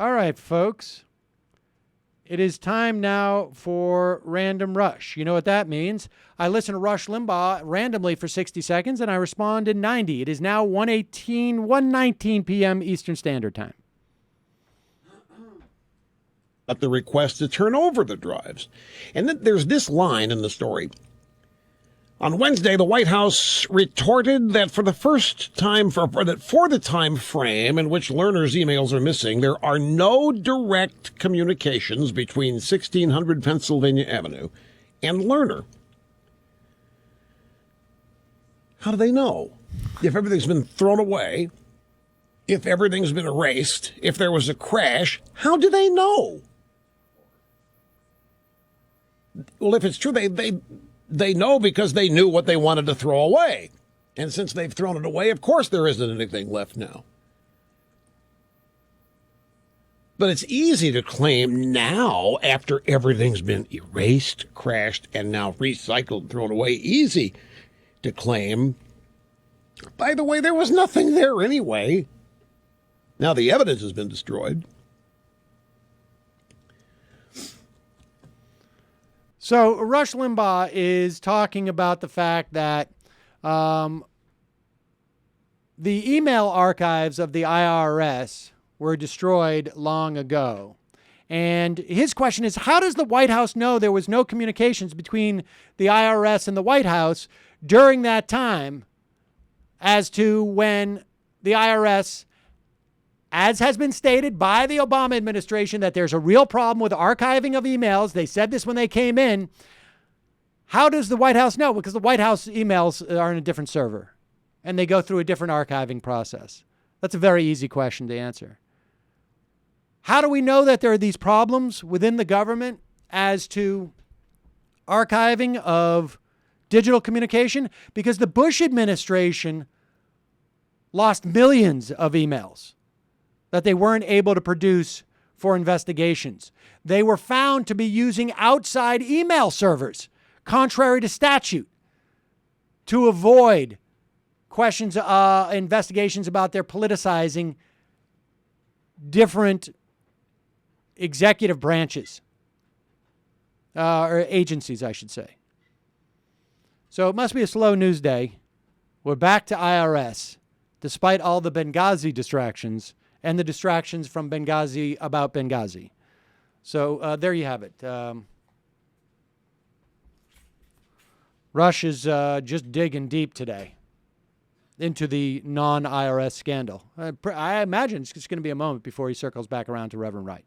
All right, folks. It is time now for Random Rush. You know what that means? I listen to Rush Limbaugh randomly for 60 seconds, and I respond in 90. It is now 1:19 p.m. Eastern Standard Time. At the request to turn over the drives. And then there's this line in the story. On Wednesday, the White House retorted that for the time frame in which learners' emails are missing, there are no direct communications between 1600 Pennsylvania Avenue and learner. How do they know? If everything's been thrown away, if everything's been erased, if there was a crash, how do they know? Well, if it's true, they know because they knew what they wanted to throw away. And since they've thrown it away, of course there isn't anything left now. But it's easy to claim now, after everything's been erased, crashed, and now recycled, thrown away, easy to claim, by the way, there was nothing there anyway. Now the evidence has been destroyed. So Rush Limbaugh is talking about the fact that the email archives of the IRS were destroyed long ago. And his question is, how does the White House know there was no communications between the IRS and the White House during that time as to when the IRS, as has been stated by the Obama administration, that there's a real problem with archiving of emails. They said this when they came in. How does the White House know? Because the White House emails are in a different server and they go through a different archiving process. That's a very easy question to answer. How do we know that there are these problems within the government as to archiving of digital communication? Because the Bush administration lost millions of emails that they weren't able to produce for investigations. They were found to be using outside email servers, contrary to statute, to avoid questions, investigations about their politicizing different executive branches, or agencies, I should say. So it must be a slow news day. We're back to IRS, despite all the Benghazi distractions and the distractions from Benghazi about Benghazi. So there you have it. Rush is just digging deep today into the non-IRS scandal. I imagine it's just going to be a moment before he circles back around to Reverend Wright.